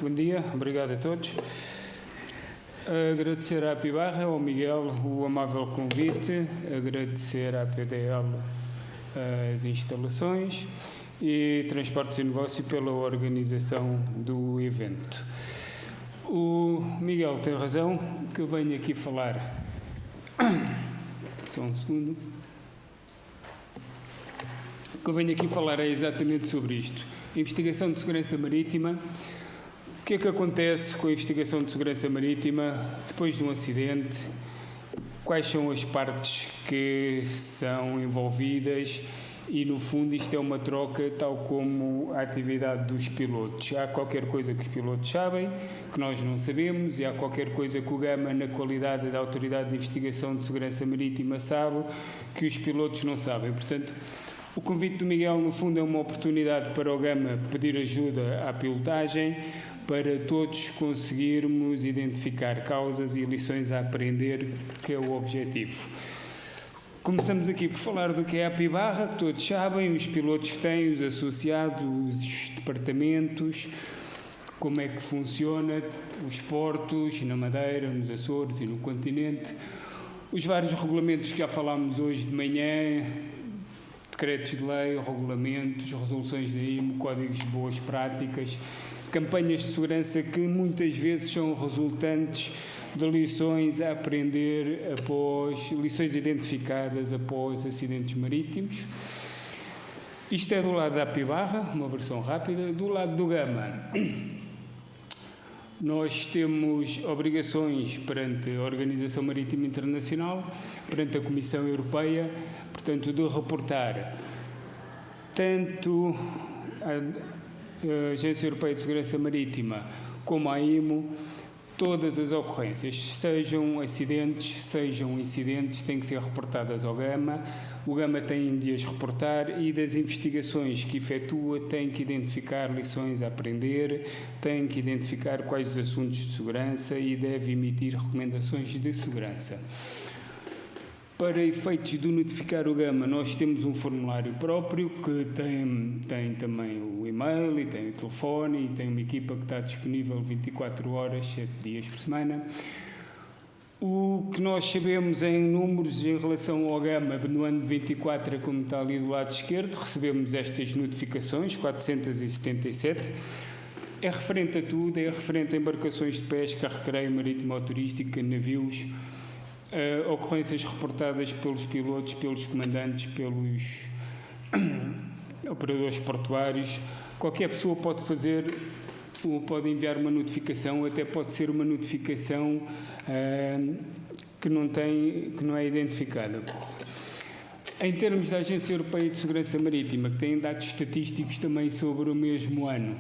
Bom dia, obrigado a todos. Agradecer à Apibarra, ao Miguel, o amável convite, agradecer à PDL as instalações e Transportes e Negócio pela organização do evento. O Miguel tem razão, que eu venho aqui falar. Só um segundo. O que eu venho aqui falar é exatamente sobre isto. Investigação de segurança marítima. O que é que acontece com a investigação de segurança marítima depois de um acidente? Quais são as partes que são envolvidas? E, no fundo, isto é uma troca tal como a atividade dos pilotos. Há qualquer coisa que os pilotos sabem, que nós não sabemos, e há qualquer coisa que o GAMA, na qualidade da Autoridade de Investigação de Segurança Marítima, sabe, que os pilotos não sabem. Portanto, o convite do Miguel, no fundo, é uma oportunidade para o GAMA pedir ajuda à pilotagem, para todos conseguirmos identificar causas e lições a aprender, que é o objetivo. Começamos aqui por falar do que é a Apibarra, que todos sabem, os pilotos que têm, os associados, os departamentos, como é que funciona, os portos, na Madeira, nos Açores e no continente, os vários regulamentos que já falámos hoje de manhã, decretos de lei, regulamentos, resoluções da IMO, códigos de boas práticas, campanhas de segurança que muitas vezes são resultantes de lições a aprender após, lições identificadas após acidentes marítimos. Isto é do lado da Apibarra, uma versão rápida. Do lado do GAMA, nós temos obrigações perante a Organização Marítima Internacional, perante a Comissão Europeia, portanto, de reportar tanto a Agência Europeia de Segurança Marítima como a IMO todas as ocorrências, sejam acidentes, sejam incidentes, têm que ser reportadas ao GAMA. O GAMA tem de as reportar e das investigações que efetua tem que identificar lições a aprender, tem que identificar quais os assuntos de segurança e deve emitir recomendações de segurança. Para efeitos de notificar o GAMA, nós temos um formulário próprio que tem também o e-mail e tem o telefone e tem uma equipa que está disponível 24 horas, 7 dias por semana. O que nós sabemos em números em relação ao GAMA no ano de 24, como está ali do lado esquerdo, recebemos estas notificações, 477. É referente a tudo, é referente a embarcações de pesca, recreio marítimo ou turística, navios, ocorrências reportadas pelos pilotos, pelos comandantes, pelos operadores portuários. Qualquer pessoa pode fazer, ou pode enviar uma notificação, até pode ser uma notificação que não é identificada. Em termos da Agência Europeia de Segurança Marítima, que tem dados estatísticos também sobre o mesmo ano,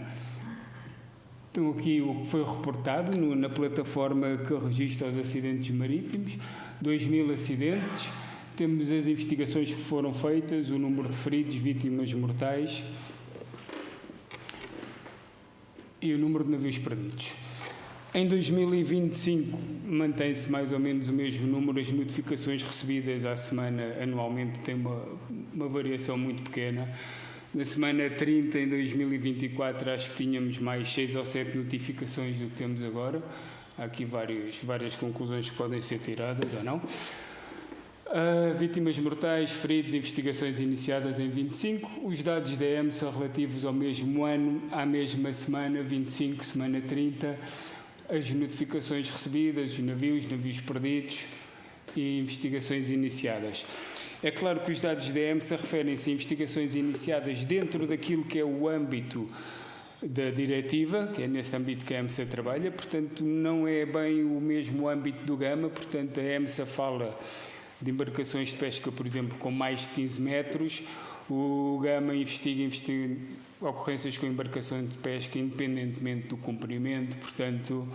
então aqui o que foi reportado na plataforma que registra os acidentes marítimos, 2.000 acidentes, temos as investigações que foram feitas, o número de feridos, vítimas mortais e o número de navios perdidos. Em 2025 mantém-se mais ou menos o mesmo número, as notificações recebidas à semana anualmente têm uma variação muito pequena. Na semana 30, em 2024, acho que tínhamos mais 6 ou 7 notificações do que temos agora. Há aqui várias conclusões que podem ser tiradas ou não. Vítimas mortais, feridos, investigações iniciadas em 25. Os dados da EMSA relativos ao mesmo ano, à mesma semana, 25, semana 30. As notificações recebidas, os navios perdidos e investigações iniciadas. É claro que os dados da EMSA referem-se a investigações iniciadas dentro daquilo que é o âmbito da diretiva, que é nesse âmbito que a EMSA trabalha, portanto não é bem o mesmo âmbito do GAMA, portanto a EMSA fala de embarcações de pesca, por exemplo, com mais de 15 metros, o GAMA investiga ocorrências com embarcações de pesca independentemente do comprimento, portanto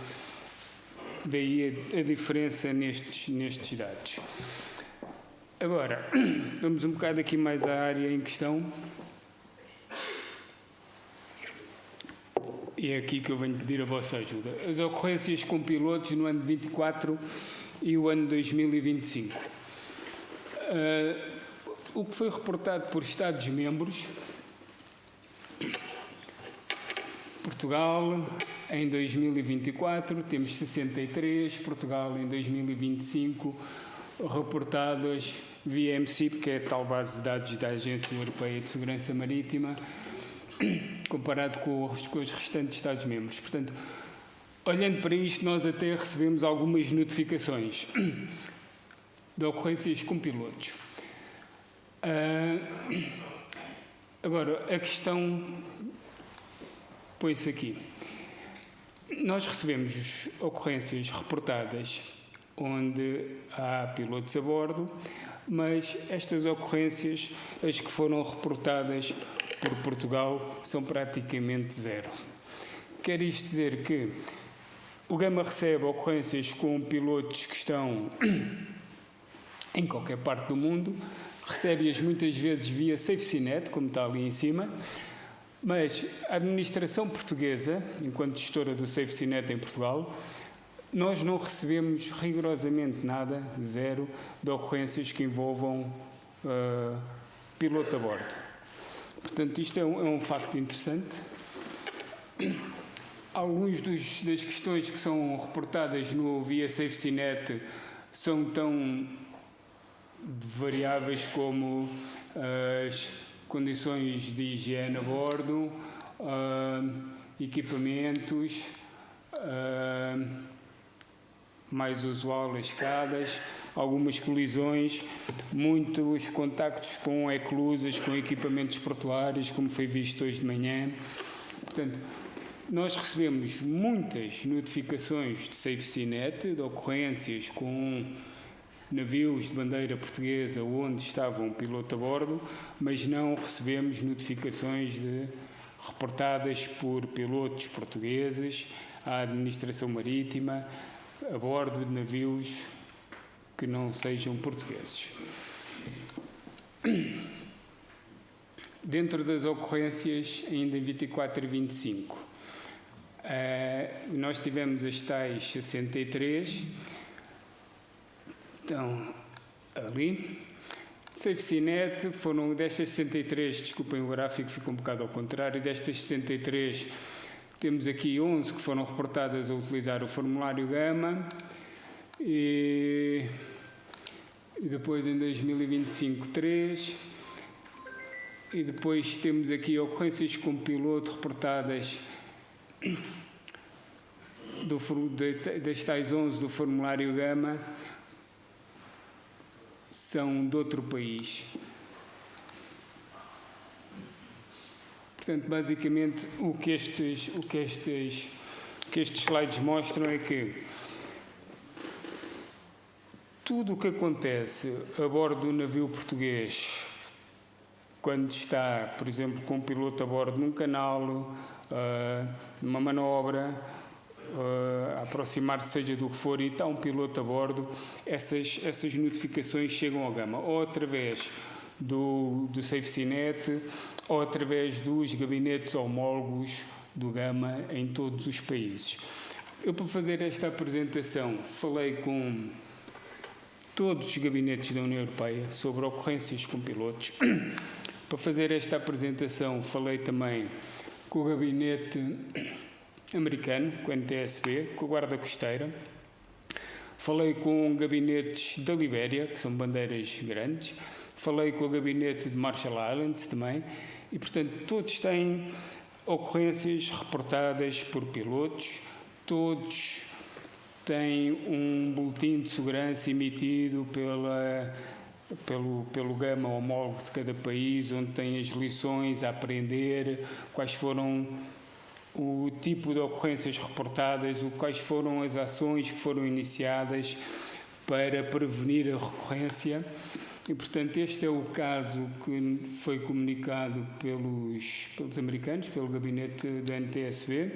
daí a diferença nestes dados. Agora, vamos um bocado aqui mais à área em questão. E é aqui que eu venho pedir a vossa ajuda. As ocorrências com pilotos no ano de 24 e o ano de 2025. O que foi reportado por Estados-membros Portugal, em 2024, temos 63, Portugal, em 2025, reportadas via MSIP, que é a tal base de dados da Agência Europeia de Segurança Marítima, comparado com os restantes Estados-membros. Portanto, olhando para isto, nós até recebemos algumas notificações de ocorrências com pilotos. Agora, a questão põe-se aqui. Nós recebemos ocorrências reportadas onde há pilotos a bordo, mas estas ocorrências, as que foram reportadas por Portugal, são praticamente zero. Quer isto dizer que o Gama recebe ocorrências com pilotos que estão em qualquer parte do mundo, recebe-as muitas vezes via SafeCNet, como está ali em cima, mas a administração portuguesa, enquanto gestora do SafeCNet em Portugal, nós não recebemos rigorosamente nada, zero, de ocorrências que envolvam piloto a bordo. Portanto, isto é um facto interessante. Algumas das questões que são reportadas no via SafeCNet são tão variáveis como as condições de higiene a bordo, equipamentos, mais usual as escadas, algumas colisões, muitos contactos com eclusas, com equipamentos portuários, como foi visto hoje de manhã. Portanto, nós recebemos muitas notificações de SafeCNet, de ocorrências com navios de bandeira portuguesa onde estava um piloto a bordo, mas não recebemos notificações reportadas por pilotos portugueses à administração marítima a bordo de navios que não sejam portugueses. Dentro das ocorrências, ainda em 24 e 25, nós tivemos as tais 63, então, ali, SafeCNet, foram destas 63, desculpem o gráfico, ficou um bocado ao contrário, destas 63, temos aqui 11 que foram reportadas a utilizar o formulário Gama, e depois em 2025, 3, e depois temos aqui ocorrências com piloto reportadas das tais 11 do formulário Gama, são de outro país. Portanto, basicamente, o que estes slides mostram é que tudo o que acontece a bordo do navio português, quando está, por exemplo, com um piloto a bordo num canal, numa manobra, a aproximar-se seja do que for, e está um piloto a bordo, essas notificações chegam ao Gama, ou através do SafeCNet, ou através dos gabinetes homólogos do Gama em todos os países. Eu, para fazer esta apresentação, falei com todos os gabinetes da União Europeia sobre ocorrências com pilotos. Para fazer esta apresentação, falei também com o gabinete americano, com o NTSB, com a Guarda Costeira. Falei com gabinetes da Libéria, que são bandeiras grandes. Falei com o gabinete de Marshall Islands também. E, portanto, todos têm ocorrências reportadas por pilotos, todos têm um boletim de segurança emitido pelo Gama homólogo de cada país, onde tem as lições a aprender, quais foram o tipo de ocorrências reportadas, quais foram as ações que foram iniciadas para prevenir a recorrência. E, portanto, este é o caso que foi comunicado pelos americanos, pelo gabinete da NTSB.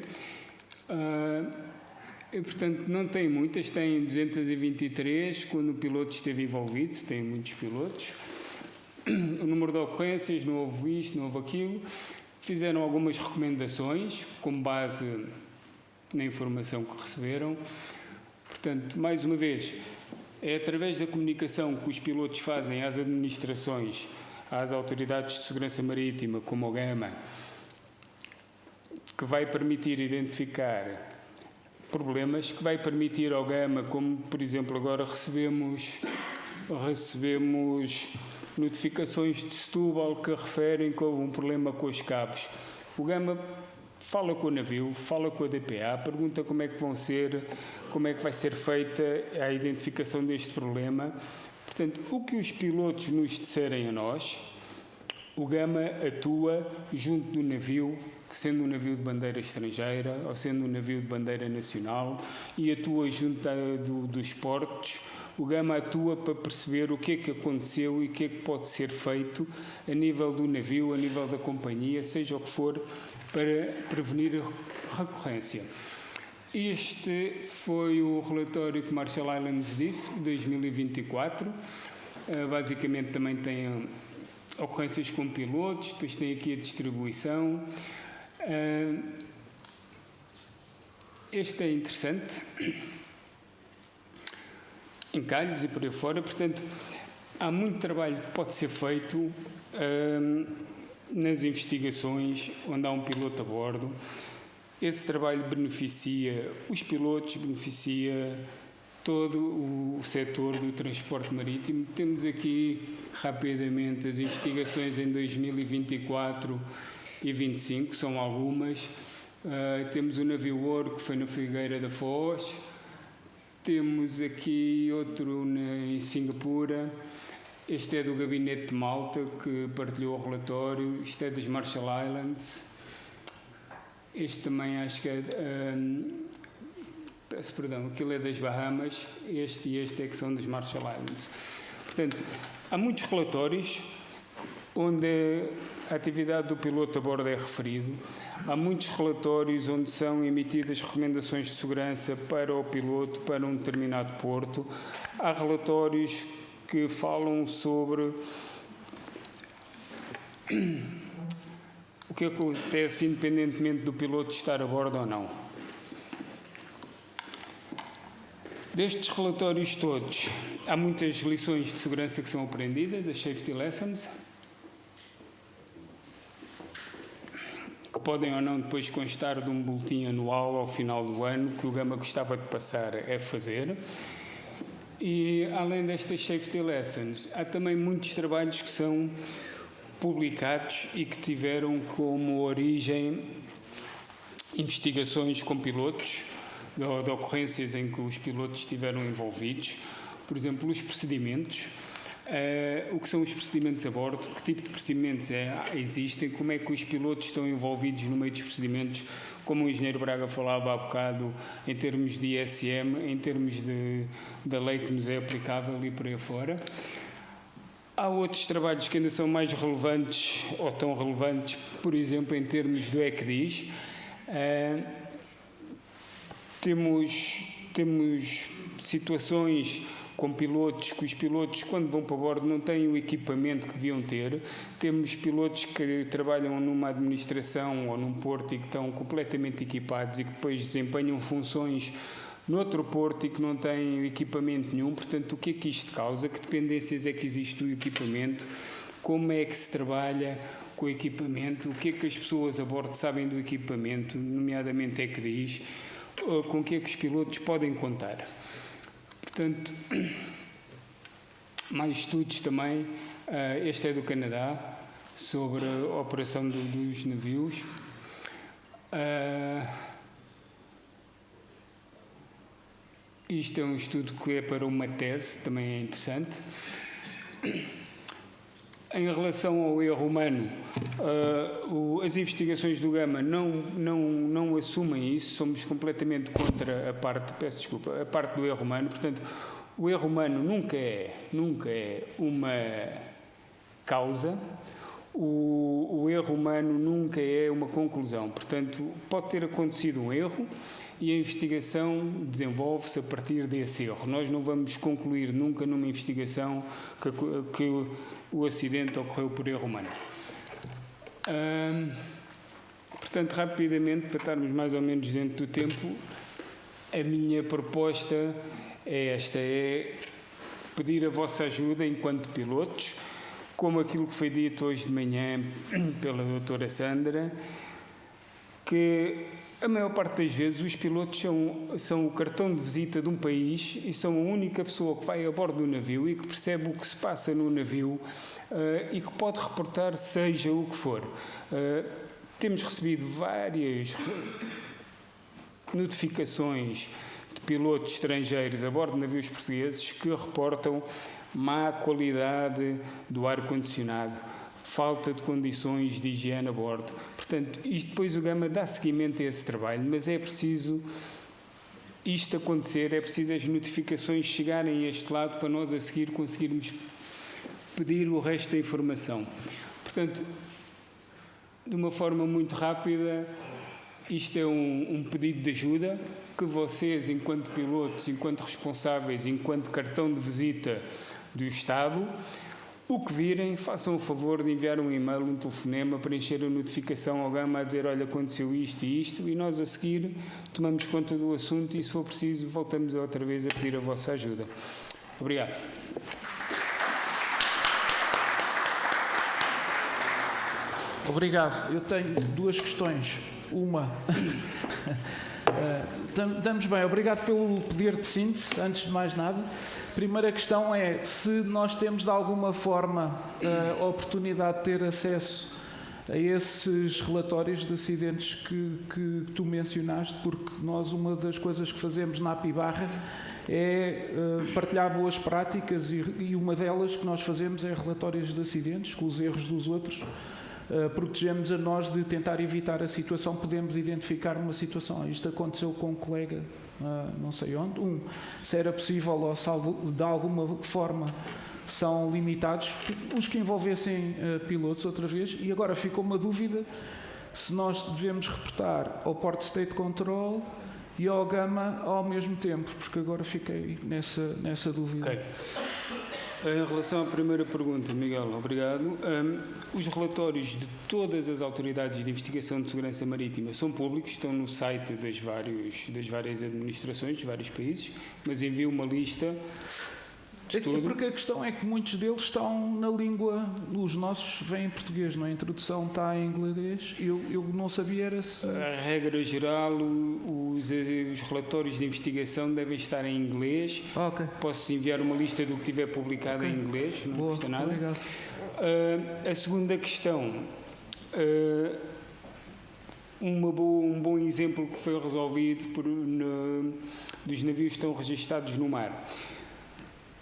E, portanto, não tem muitas, tem 223, quando o piloto esteve envolvido, tem muitos pilotos. O número de ocorrências, não houve isto, não houve aquilo. Fizeram algumas recomendações, com base na informação que receberam. Portanto, mais uma vez, é através da comunicação que os pilotos fazem às administrações, às autoridades de segurança marítima, como o Gama, que vai permitir identificar problemas, que vai permitir ao Gama, como por exemplo agora recebemos notificações de Setúbal que referem que houve um problema com os cabos. O Gama fala com o navio, fala com a DPA, pergunta como é que vai ser feita a identificação deste problema. Portanto, o que os pilotos nos disserem a nós, o Gama atua junto do navio, sendo um navio de bandeira estrangeira ou sendo um navio de bandeira nacional, e atua junto dos portos. O Gama atua para perceber o que é que aconteceu e o que é que pode ser feito a nível do navio, a nível da companhia, seja o que for, para prevenir a recorrência. Este foi o relatório que Marshall Islands disse, 2024. Basicamente também tem ocorrências com pilotos, depois tem aqui a distribuição. Este é interessante, encalhos e por aí fora. Portanto, há muito trabalho que pode ser feito nas investigações onde há um piloto a bordo. Esse trabalho beneficia os pilotos, beneficia todo o setor do transporte marítimo. Temos aqui rapidamente as investigações em 2024 e 2025, são algumas. Temos o navio Ouro, que foi na Figueira da Foz. Temos aqui outro em Singapura. Este é do Gabinete de Malta, que partilhou o relatório. Isto é das Marshall Islands. Este também acho que é... peço perdão, aquilo é das Bahamas. Este e este é que são das Marshall Islands. Portanto, há muitos relatórios onde a atividade do piloto a bordo é referido. Há muitos relatórios onde são emitidas recomendações de segurança para o piloto, para um determinado porto. Há relatórios que falam sobre o que acontece independentemente do piloto estar a bordo ou não. Destes relatórios todos, há muitas lições de segurança que são aprendidas, as safety lessons, que podem ou não depois constar de um boletim anual ao final do ano, que o Gama gostava de passar a fazer. E, além destas safety lessons, há também muitos trabalhos que são publicados e que tiveram como origem investigações com pilotos, de ocorrências em que os pilotos estiveram envolvidos. Por exemplo, os procedimentos. O que são os procedimentos a bordo? Que tipo de procedimentos existem? Como é que os pilotos estão envolvidos no meio dos procedimentos? Como o engenheiro Braga falava há bocado, em termos de ISM, em termos da lei que nos é aplicável e por aí fora. Há outros trabalhos que ainda são mais relevantes ou tão relevantes, por exemplo, em termos do ECDIS. Temos situações com pilotos, que os pilotos, quando vão para bordo, não têm o equipamento que deviam ter. Temos pilotos que trabalham numa administração ou num porto e que estão completamente equipados e que depois desempenham funções noutro porto e que não têm equipamento nenhum. Portanto, o que é que isto causa? Que dependências é que existe do equipamento? Como é que se trabalha com o equipamento? O que é que as pessoas a bordo sabem do equipamento, nomeadamente é que diz, com o que é que os pilotos podem contar? Portanto, mais estudos também. Este é do Canadá, sobre a operação dos navios. Isto é um estudo que é para uma tese, também é interessante. Em relação ao erro humano, as investigações do Gama não assumem isso, somos completamente contra a parte do erro humano. Portanto, o erro humano nunca é uma causa, o erro humano nunca é uma conclusão. Portanto, pode ter acontecido um erro e a investigação desenvolve-se a partir desse erro. Nós não vamos concluir nunca numa investigação que o acidente ocorreu por erro humano. Portanto, rapidamente, para estarmos mais ou menos dentro do tempo, a minha proposta é esta, é pedir a vossa ajuda enquanto pilotos, como aquilo que foi dito hoje de manhã pela doutora Sandra, que a maior parte das vezes os pilotos são o cartão de visita de um país e são a única pessoa que vai a bordo do navio e que percebe o que se passa no navio e que pode reportar seja o que for. Temos recebido várias notificações de pilotos estrangeiros a bordo de navios portugueses que reportam má qualidade do ar-condicionado, falta de condições de higiene a bordo. Portanto, isto depois o Gama dá seguimento a esse trabalho, mas é preciso isto acontecer, é preciso as notificações chegarem a este lado para nós a seguir conseguirmos pedir o resto da informação. Portanto, de uma forma muito rápida, isto é um pedido de ajuda que vocês, enquanto pilotos, enquanto responsáveis, enquanto cartão de visita do Estado, o que virem, façam o favor de enviar um e-mail, um telefonema, para encher a notificação ao Gama a dizer, olha, aconteceu isto e isto, e nós a seguir tomamos conta do assunto e, se for preciso, voltamos outra vez a pedir a vossa ajuda. Obrigado. Obrigado. Eu tenho duas questões. Uma, estamos bem, obrigado pelo poder de síntese, antes de mais nada. Primeira questão é se nós temos de alguma forma a oportunidade de ter acesso a esses relatórios de acidentes que tu mencionaste, porque nós, uma das coisas que fazemos na Apibarra é partilhar boas práticas e uma delas que nós fazemos é relatórios de acidentes com os erros dos outros. Protegemos a nós de tentar evitar a situação, podemos identificar uma situação. Isto aconteceu com um colega, não sei onde. Se era possível ou se de alguma forma são limitados os que envolvessem pilotos outra vez. E agora ficou uma dúvida se nós devemos reportar ao Port State Control e ao Gama ao mesmo tempo, porque agora fiquei nessa dúvida. Okay. Em relação à primeira pergunta, Miguel, obrigado. Os relatórios de todas as autoridades de investigação de segurança marítima são públicos, estão no site das várias administrações, dos vários países, mas envio uma lista de tudo. Porque a questão é que muitos deles estão na língua, os nossos vêm em português, não é? A introdução está em inglês, eu não sabia era se... A regra geral, os relatórios de investigação devem estar em inglês. Okay. Posso enviar uma lista do que tiver publicado em inglês, não custa nada. Obrigado. A segunda questão, um bom exemplo que foi resolvido dos navios que estão registados no mar.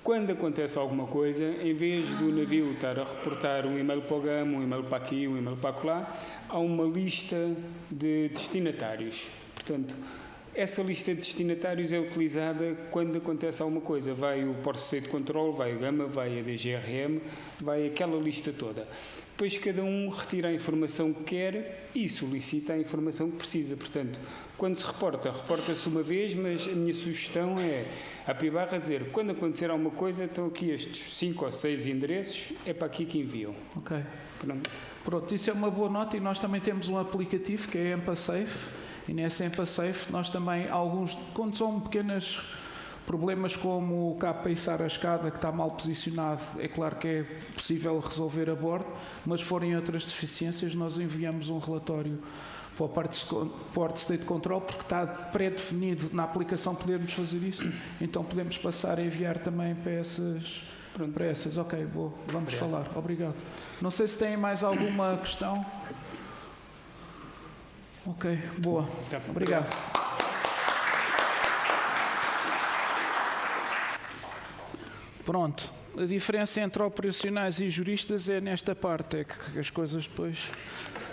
Quando acontece alguma coisa, em vez do navio estar a reportar um e-mail para o Gama, um e-mail para aqui, um e-mail para acolá, há uma lista de destinatários. Portanto, essa lista de destinatários é utilizada quando acontece alguma coisa. Vai o Port State Control, vai o Gama, vai a DGRM, vai aquela lista toda. Depois cada um retira a informação que quer e solicita a informação que precisa. Portanto, quando se reporta-se uma vez, mas a minha sugestão é a Apibarra dizer, quando acontecer alguma coisa, estão aqui estes 5 ou 6 endereços, é para aqui que enviam. Ok. Pronto, isso é uma boa nota e nós também temos um aplicativo que é a EmpaSafe e nessa EmpaSafe nós também, quando são pequenos problemas como o cabo içar a escada que está mal posicionado, é claro que é possível resolver a bordo, mas se forem outras deficiências, nós enviamos um relatório para o Port State Control, porque está pré-definido na aplicação podermos fazer isso, então podemos passar a enviar também para essas. Ok, vamos falar. Obrigado. Não sei se têm mais alguma questão. Ok, boa. Obrigado. Pronto. A diferença entre operacionais e juristas é nesta parte, é que as coisas depois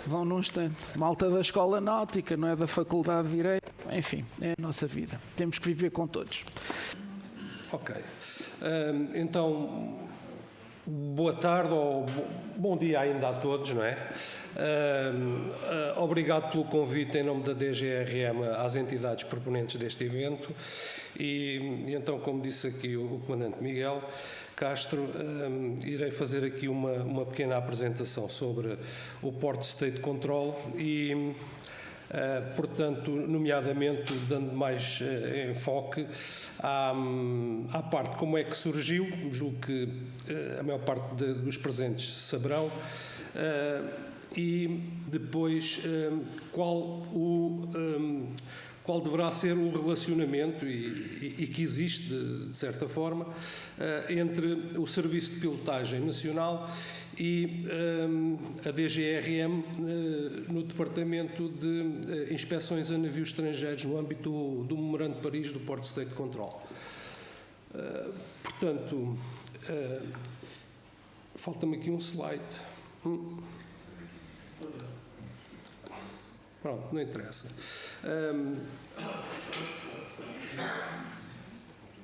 vão num instante. Malta da escola náutica, não é da faculdade de Direito, enfim, é a nossa vida. Temos que viver com todos. Ok. Então, boa tarde ou bom dia ainda a todos, não é? Obrigado pelo convite em nome da DGRM às entidades proponentes deste evento e então, como disse aqui o Comandante Miguel Castro, irei fazer aqui uma pequena apresentação sobre o Port State Control e, portanto, nomeadamente dando mais enfoque à parte como é que surgiu, julgo que a maior parte dos presentes saberão, e depois qual deverá ser o relacionamento, e que existe, de certa forma, entre o Serviço de Pilotagem Nacional e a DGRM no Departamento de Inspeções a Navios Estrangeiros no âmbito do Memorando de Paris do Port State Control. Portanto, falta-me aqui um slide. Pronto, não interessa.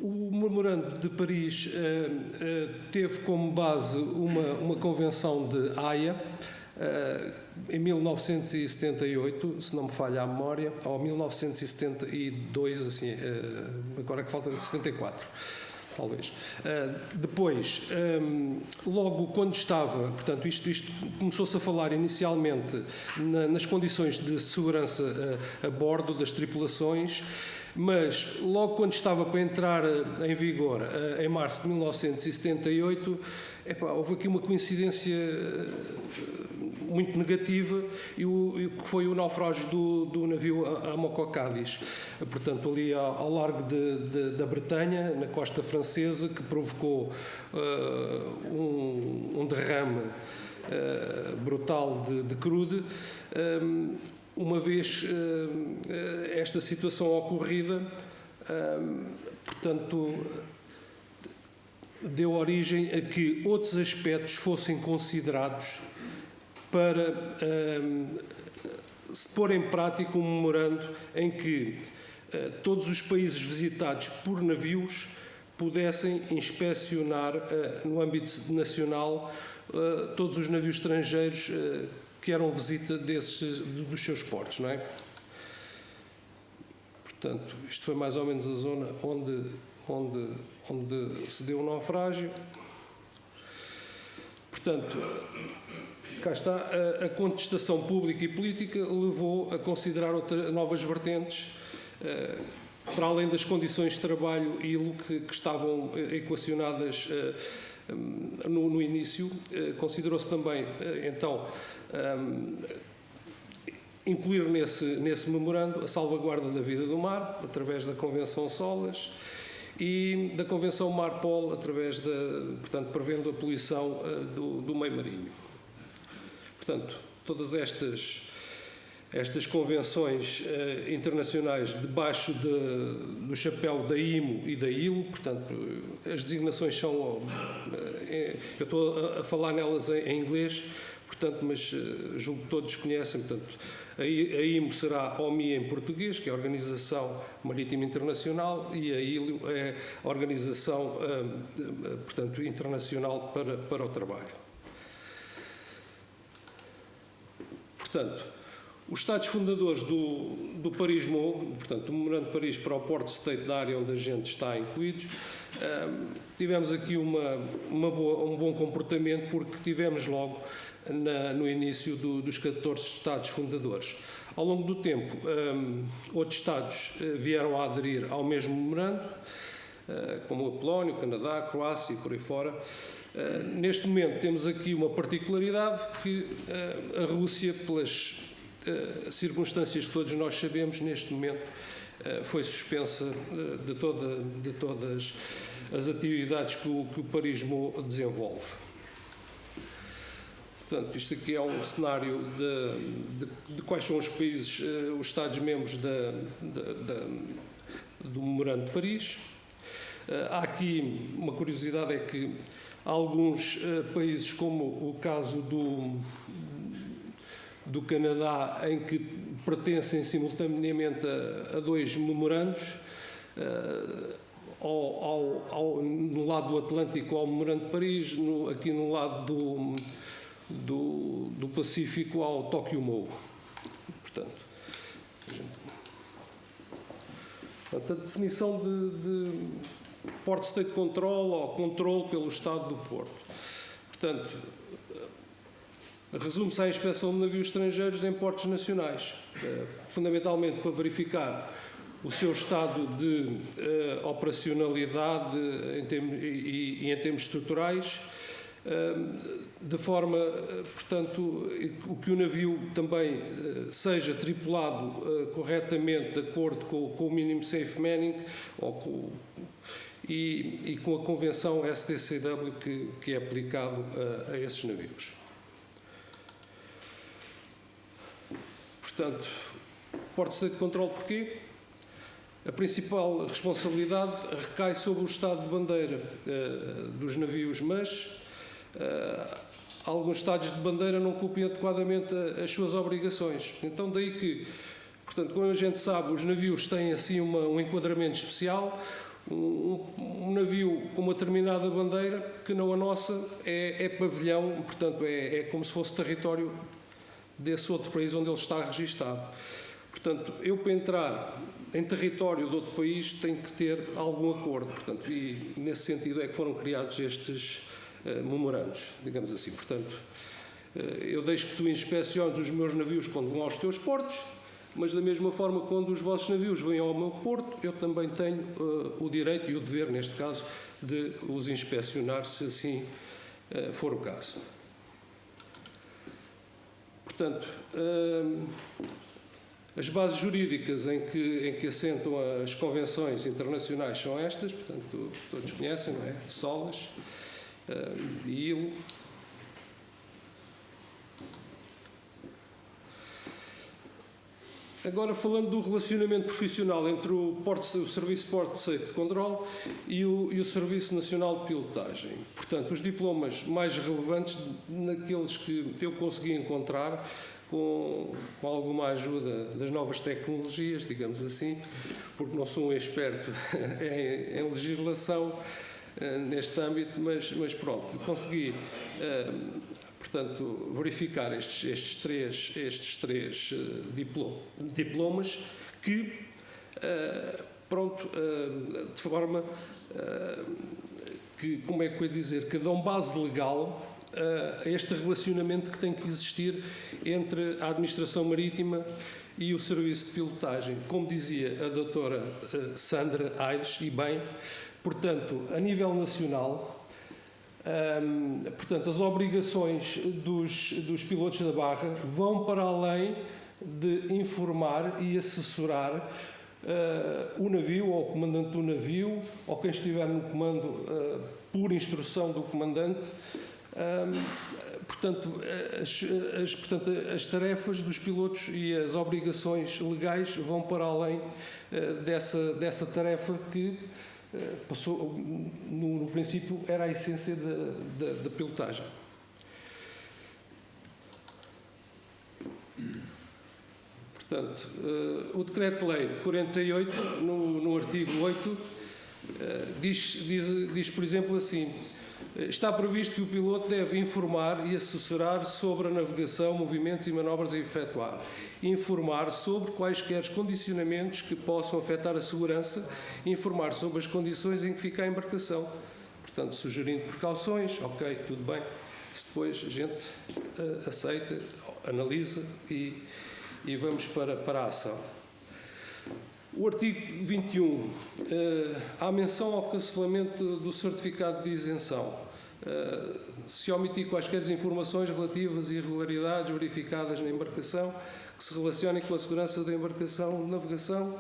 O Memorando de Paris teve como base uma convenção de Haia em 1978, se não me falha a memória, ou 1972, assim, agora que falta 74. Talvez. Depois, logo quando estava, portanto, isto começou-se a falar inicialmente nas condições de segurança a bordo das tripulações, mas logo quando estava para entrar em vigor, em março de 1978, houve aqui uma coincidência muito negativa, e que foi o naufrágio do navio Amoco Cádiz, portanto ali ao largo da Bretanha, na costa francesa, que provocou um derrame brutal de crude. Uma vez esta situação ocorrida, portanto, deu origem a que outros aspectos fossem considerados para se pôr em prática um memorando em que todos os países visitados por navios pudessem inspecionar no âmbito nacional todos os navios estrangeiros que eram visita dos seus portos, não é? Portanto, isto foi mais ou menos a zona onde se deu o naufrágio. Portanto, cá está, a contestação pública e política levou a considerar novas vertentes, para além das condições de trabalho ILO que estavam equacionadas no início. Considerou-se também, então, incluir nesse memorando a salvaguarda da vida do mar, através da Convenção SOLAS, e da Convenção MARPOL, portanto, prevendo a poluição do meio marinho. Portanto, todas estas convenções internacionais debaixo do chapéu da IMO e da ILO, portanto, as designações são... eu estou a falar nelas em inglês, portanto, mas julgo que todos conhecem. Portanto, a IMO será a OMI em português, que é a Organização Marítima Internacional, e a ILO é a Organização, portanto, Internacional para o Trabalho. Portanto, os Estados fundadores do Paris-MO, portanto, o Memorando de Paris para o Port State da área onde a gente está incluídos, tivemos aqui um bom comportamento, porque tivemos logo no início dos 14 Estados fundadores. Ao longo do tempo, outros Estados vieram a aderir ao mesmo memorando, como a Polónia, o Canadá, a Croácia e por aí fora. Neste momento temos aqui uma particularidade, que a Rússia, pelas circunstâncias que todos nós sabemos, neste momento foi suspensa de todas as atividades que o Paris-MO desenvolve. Portanto, isto aqui é um cenário de quais são os países, os Estados-membros do Memorando de Paris. Há aqui uma curiosidade, é que alguns países, como o caso do Canadá, em que pertencem simultaneamente a dois memorandos, no lado do Atlântico ao Memorando de Paris, aqui no lado do Pacífico ao Tokyo MO. Portanto, a definição de Port State Control, ou controle pelo Estado do Porto. Portanto, resume-se à inspeção de navios estrangeiros em portos nacionais, fundamentalmente para verificar o seu estado de operacionalidade em termos estruturais, de forma, portanto, que o navio também seja tripulado corretamente de acordo com o mínimo safe manning e com a convenção STCW que é aplicado a esses navios. Portanto, Port State Control porquê? A principal responsabilidade recai sobre o estado de bandeira dos navios, mas alguns estados de bandeira não cumprem adequadamente as suas obrigações. Então, daí que, portanto, como a gente sabe, os navios têm assim um enquadramento especial. Um navio com uma determinada bandeira, que não a nossa, é pavilhão, portanto, é como se fosse território desse outro país onde ele está registado. Portanto, eu para entrar em território de outro país tenho que ter algum acordo, portanto, e nesse sentido é que foram criados estes memorandos, digamos assim. Portanto, eu deixo que tu inspeciones os meus navios quando vão aos teus portos, mas da mesma forma, quando os vossos navios vêm ao meu porto, eu também tenho o direito e o dever, neste caso, de os inspecionar, se assim for o caso. Portanto, as bases jurídicas em que assentam as convenções internacionais são estas, portanto, todos conhecem, não é? SOLAS, ILO. Agora, falando do relacionamento profissional entre o Serviço Port State Control e o Serviço Nacional de Pilotagem. Portanto, os diplomas mais relevantes, naqueles que eu consegui encontrar, com alguma ajuda das novas tecnologias, digamos assim, porque não sou um experto em legislação neste âmbito, mas pronto, consegui... portanto, verificar estes três diplomas que, pronto, de forma que, como é que eu ia dizer, que dão base legal a este relacionamento que tem que existir entre a administração marítima e o serviço de pilotagem. Como dizia a doutora Sandra Aires, e bem, portanto, a nível nacional... portanto, as obrigações dos pilotos da barra vão para além de informar e assessorar o navio, ou o comandante do navio, ou quem estiver no comando por instrução do comandante. Portanto, as tarefas dos pilotos e as obrigações legais vão para além dessa tarefa que passou, no princípio, era a essência da pilotagem. Portanto, o Decreto-Lei 48, no artigo 8, diz, por exemplo, assim: está previsto que o piloto deve informar e assessorar sobre a navegação, movimentos e manobras a efetuar. Informar sobre quaisquer condicionamentos que possam afetar a segurança, informar sobre as condições em que fica a embarcação. Portanto, sugerindo precauções, ok, tudo bem. Isso depois a gente aceita, analisa e vamos para a ação. O artigo 21, há menção ao cancelamento do certificado de isenção. Se omitir quaisquer informações relativas a irregularidades verificadas na embarcação que se relacionem com a segurança da embarcação, navegação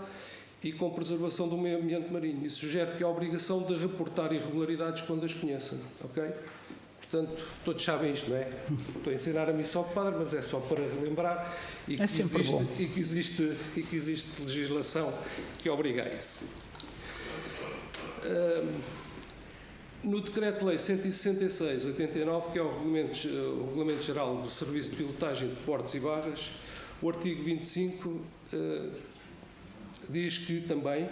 e com preservação do meio ambiente marinho. Isso sugere que há a obrigação de reportar irregularidades quando as conheçam, ok? Portanto, todos sabem isto, não é? Estou a ensinar a missão de padre, mas é só para relembrar e que existe legislação que obriga a isso. No Decreto-Lei 166/89, que é o Regulamento Geral do Serviço de Pilotagem de Portos e Barras, o artigo 25 diz que também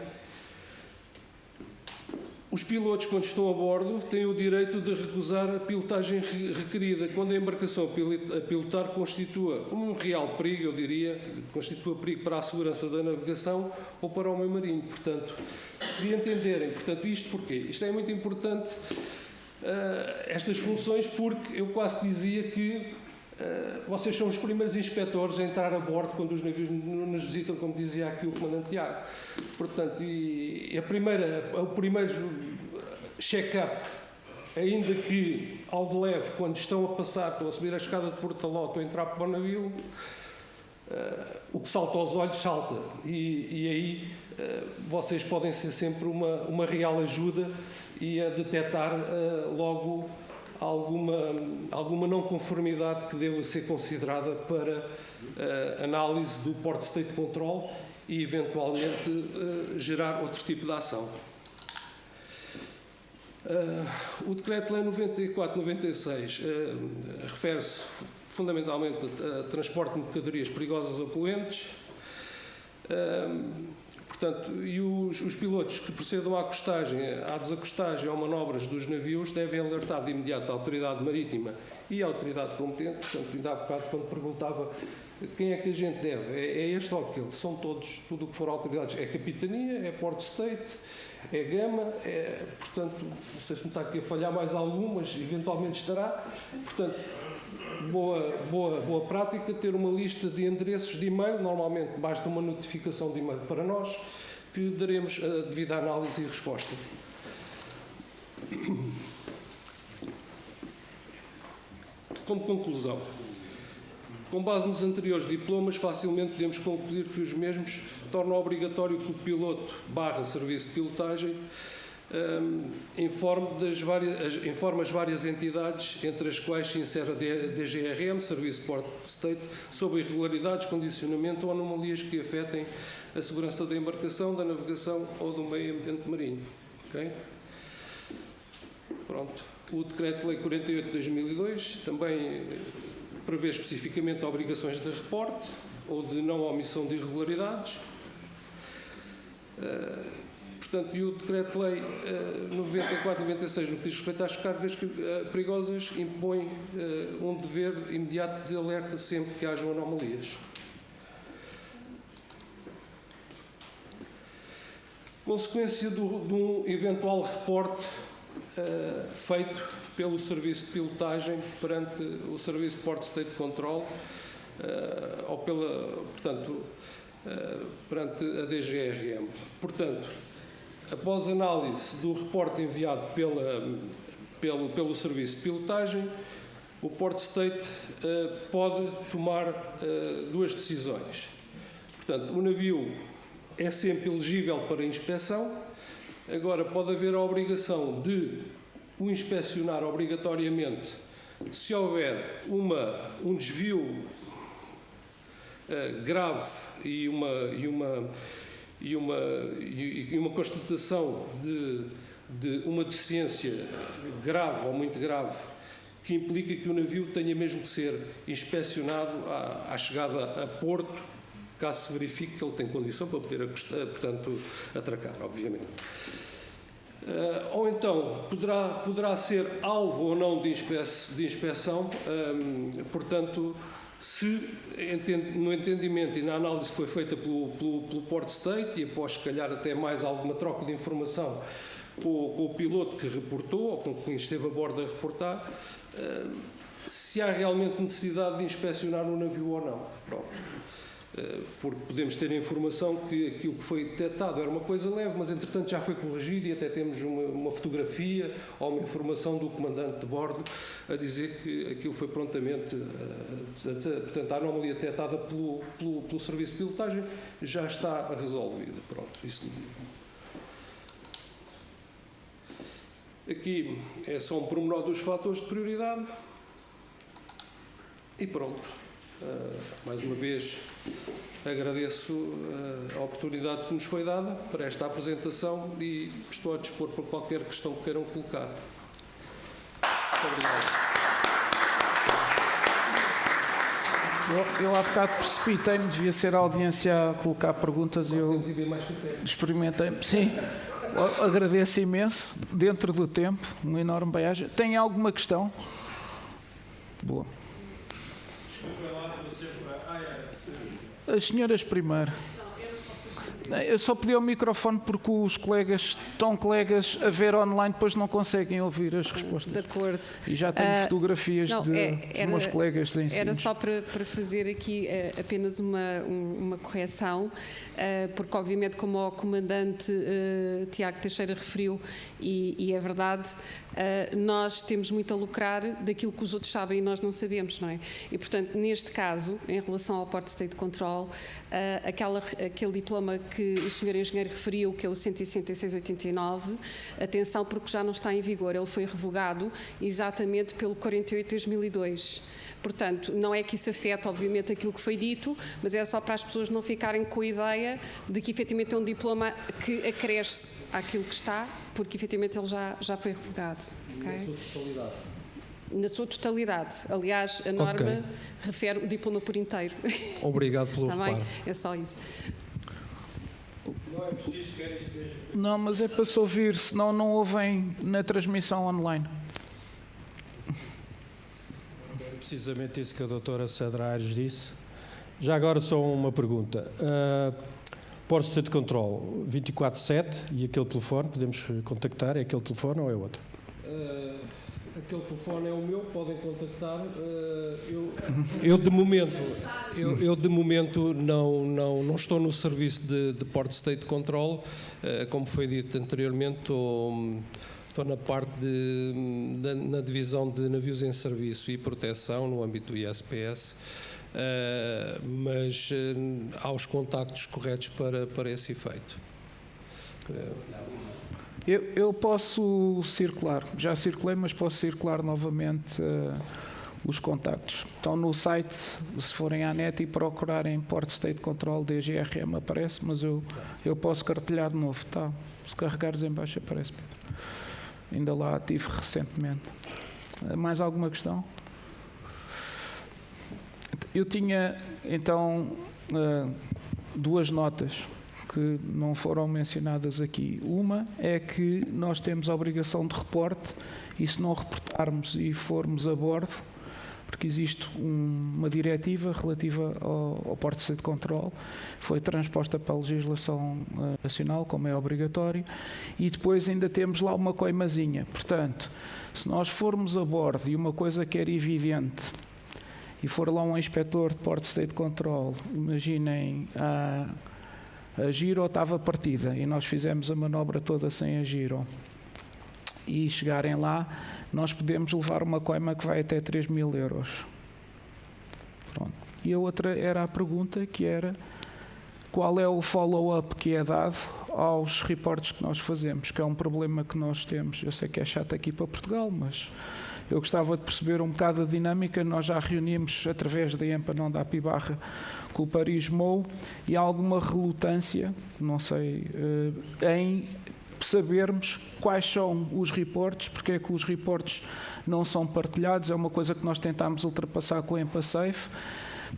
os pilotos, quando estão a bordo, têm o direito de recusar a pilotagem requerida quando a embarcação a pilotar constitua um real perigo, eu diria, constitua perigo para a segurança da navegação ou para o meio marinho. Portanto, se entenderem, portanto, isto porquê? Isto é muito importante, estas funções, porque eu quase dizia que vocês são os primeiros inspectores a entrar a bordo quando os navios nos visitam, como dizia aqui o comandante Tiago. Portanto, o primeiro check-up ainda que ao de leve, quando estão a subir a escada de Portaló, estão a entrar para o navio, o que salta aos olhos, salta. E aí vocês podem ser sempre uma real ajuda e a detectar logo alguma não conformidade que deva ser considerada para análise do Port State Control e, eventualmente, gerar outro tipo de ação. O Decreto-Lei 94/96 refere-se fundamentalmente a transporte de mercadorias perigosas ou poluentes. Portanto, e os pilotos que procedam à acostagem, à desacostagem ou manobras dos navios devem alertar de imediato a autoridade marítima e a autoridade competente. Portanto, ainda há bocado, quando perguntava quem é que a gente deve, é este ou aquele, são todos, tudo o que for autoridades, é Capitania, é Port State, é Gama, portanto, não sei se me está aqui a falhar mais algum, mas eventualmente estará. Portanto, boa prática ter uma lista de endereços de e-mail, normalmente basta uma notificação de e-mail para nós, que daremos a devida análise e resposta. Como conclusão, com base nos anteriores diplomas, facilmente podemos concluir que os mesmos tornam obrigatório que o piloto / serviço de pilotagem informe as várias entidades, entre as quais se insere a DGRM, Serviço de Port State, sobre irregularidades, condicionamento ou anomalias que afetem a segurança da embarcação, da navegação ou do meio ambiente marinho. Okay? Pronto. O Decreto-Lei 48/2002 também prevê especificamente obrigações de reporte ou de não omissão de irregularidades. Portanto, e o Decreto-Lei 94/96, no que diz respeito às cargas perigosas, impõe um dever imediato de alerta sempre que hajam anomalias. Consequência de um eventual reporte feito pelo Serviço de Pilotagem perante o Serviço de Port State Control ou perante a DGRM. Portanto, após análise do reporte enviado pelo Serviço de Pilotagem, o Port State pode tomar duas decisões. Portanto, o navio é sempre elegível para inspeção. Agora, pode haver a obrigação de o inspecionar obrigatoriamente se houver um desvio grave e uma constatação de uma deficiência grave ou muito grave, que implica que o navio tenha mesmo que ser inspecionado à chegada a porto, caso se verifique que ele tem condição para poder, portanto, atracar, obviamente. Ou então, poderá ser alvo ou não de inspeção, portanto, se no entendimento e na análise que foi feita pelo Port State, e após, se calhar, até mais alguma troca de informação com o piloto que reportou, ou com quem esteve a bordo a reportar, se há realmente necessidade de inspecionar o navio ou não. Pronto. Porque podemos ter a informação que aquilo que foi detectado era uma coisa leve, mas entretanto já foi corrigido e até temos uma fotografia ou uma informação do comandante de bordo a dizer que aquilo foi prontamente, portanto a anomalia detectada pelo Serviço de Pilotagem já está resolvida. Pronto, isso. Aqui é só um pormenor dos fatores de prioridade e pronto. Mais uma vez agradeço a oportunidade que nos foi dada para esta apresentação e estou a dispor por qualquer questão que queiram colocar. Muito obrigado. Eu há bocado precipitei-me, devia ser a audiência a colocar perguntas e eu experimentei. Sim, agradeço imenso, dentro do tempo, um enorme bem-aja. Tem alguma questão? Boa. As senhoras primeiro. Eu só pedi ao microfone porque os colegas a ver online, depois não conseguem ouvir as respostas. De acordo. E já tenho fotografias dos meus colegas de ensino. Era só para fazer aqui apenas uma correção, porque obviamente, como o comandante Tiago Teixeira referiu, e é verdade, nós temos muito a lucrar daquilo que os outros sabem e nós não sabemos, não é? E, portanto, neste caso, em relação ao Port State Control, aquele diploma que o Sr. Engenheiro referiu, que é o 16689, atenção, porque já não está em vigor, ele foi revogado exatamente pelo 48/2002. Portanto, não é que isso afeta, obviamente, aquilo que foi dito, mas é só para as pessoas não ficarem com a ideia de que, efetivamente, é um diploma que acresce àquilo que está, porque, efetivamente, ele já foi revogado. Okay? Na sua totalidade? Na sua totalidade. Aliás, a norma refere o diploma por inteiro. Obrigado pelo Está reparo. bem? É só isso. Não é preciso que esteja. Não, mas é para se ouvir, senão não ouvem na transmissão online. Precisamente isso que a doutora Cedra Aires disse. Já agora só uma pergunta. Port State Control 24/7 e aquele telefone, podemos contactar, é aquele telefone ou é outro? Aquele telefone é o meu, podem contactar. Eu de momento não estou no serviço de Port State Control, como foi dito anteriormente, estou na parte na divisão de navios em serviço e proteção no âmbito do ISPS, mas há os contactos corretos para esse efeito. Eu posso circular, já circulei, mas posso circular novamente os contactos. Estão no site, se forem à net e procurarem Port State Control DGRM aparece, mas eu posso cartelhar de novo, tá? Se carregares em baixo aparece, Pedro. Ainda lá tive recentemente. Mais alguma questão? Eu tinha, então, duas notas que não foram mencionadas aqui. Uma é que nós temos a obrigação de reporte e se não reportarmos e formos a bordo, porque existe uma diretiva relativa ao Port State Control, foi transposta para a legislação nacional, como é obrigatório, e depois ainda temos lá uma coimazinha. Portanto, se nós formos a bordo e uma coisa que era evidente, e for lá um inspetor de Port State Control, imaginem, a giro estava partida e nós fizemos a manobra toda sem a giro, e chegarem lá, nós podemos levar uma coima que vai até 3.000 euros. Pronto. E a outra era a pergunta, que era qual é o follow-up que é dado aos reportes que nós fazemos, que é um problema que nós temos. Eu sei que é chato aqui para Portugal, mas eu gostava de perceber um bocado a dinâmica. Nós já reunimos, através da EMPA, não da Apibarra, com o Paris MOU, e há alguma relutância, não sei, em sabermos quais são os reportes, porque é que os reportes não são partilhados. É uma coisa que nós tentámos ultrapassar com a EMPA-Safe,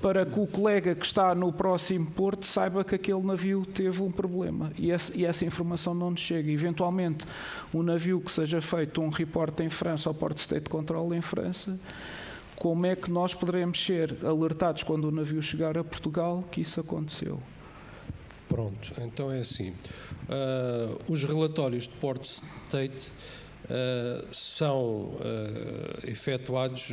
para que o colega que está no próximo porto saiba que aquele navio teve um problema e essa informação não nos chega. Eventualmente, um navio que seja feito um reporte em França, ao Port State Control em França, como é que nós poderemos ser alertados quando o navio chegar a Portugal que isso aconteceu? Pronto, então é assim. Os relatórios de Port State são efetuados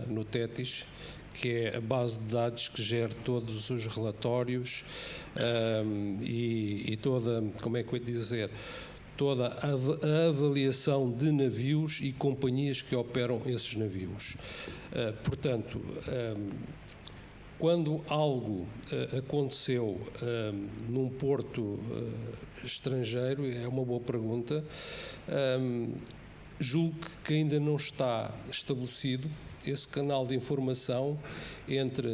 no TETIS, que é a base de dados que gera todos os relatórios e toda, como é que eu ia dizer, toda a avaliação de navios e companhias que operam esses navios. Portanto, quando algo aconteceu num porto estrangeiro, é uma boa pergunta, julgo que ainda não está estabelecido esse canal de informação entre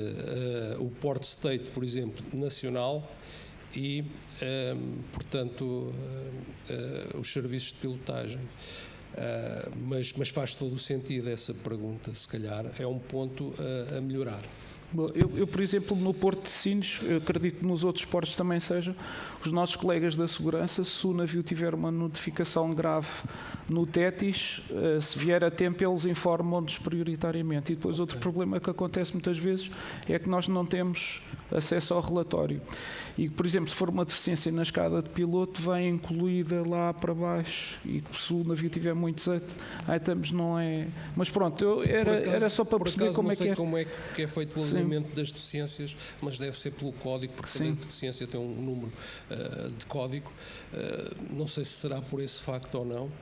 o Port State, por exemplo, nacional e, portanto, os serviços de pilotagem. Mas faz todo o sentido essa pergunta, se calhar é um ponto a melhorar. Eu, por exemplo, no Porto de Sines, acredito que nos outros portos também seja, os nossos colegas da segurança, se o navio tiver uma notificação grave no TETIS, se vier a tempo, eles informam-nos prioritariamente. E depois outro problema que acontece muitas vezes é que nós não temos acesso ao relatório. E, por exemplo, se for uma deficiência na escada de piloto, vem incluída lá para baixo. E se o navio tiver muitos items, não é... Mas pronto, era só para perceber como é que é. Como é que é feito o acompanhamento das deficiências, mas deve ser pelo código, porque Sim. cada deficiência tem um número de código. Não sei se será por esse facto ou não,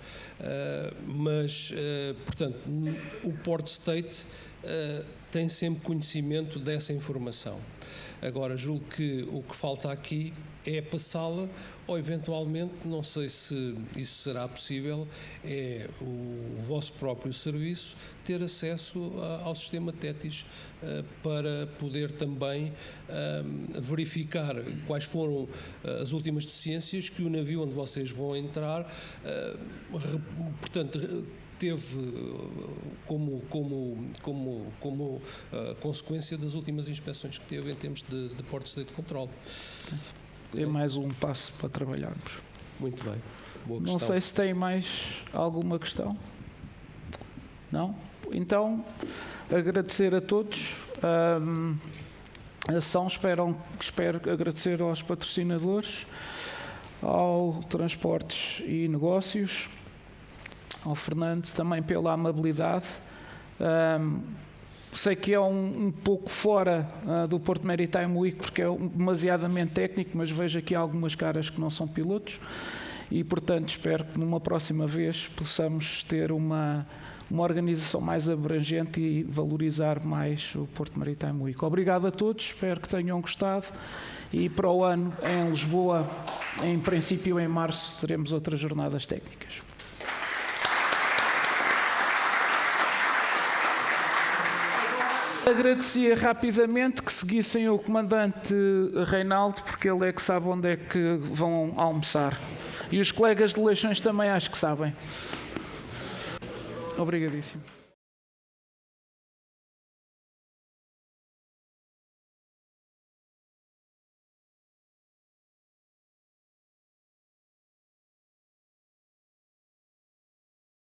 mas, portanto, o Port State tem sempre conhecimento dessa informação. Agora, julgo que o que falta aqui é passá-la, ou eventualmente, não sei se isso será possível, é o vosso próprio serviço ter acesso ao sistema TETIS para poder também verificar quais foram as últimas deficiências que o navio onde vocês vão entrar, portanto, teve como consequência das últimas inspeções que teve em termos de Port State Control. É mais um passo para trabalharmos. Muito bem. Boa Não questão. sei se tem mais alguma questão. Não? Então, agradecer a todos a ação. Espero agradecer aos patrocinadores, ao Transportes e Negócios, ao Fernando também pela amabilidade. Sei que é um pouco fora do Porto Maritime Week, porque é demasiadamente técnico, mas vejo aqui algumas caras que não são pilotos e, portanto, espero que numa próxima vez possamos ter uma organização mais abrangente e valorizar mais o Porto Maritime Week. Obrigado a todos, espero que tenham gostado e para o ano em Lisboa, em princípio em março, teremos outras jornadas técnicas. Agradecia rapidamente que seguissem o comandante Reinaldo, porque ele é que sabe onde é que vão almoçar. E os colegas de Leixões também acho que sabem. Obrigadíssimo.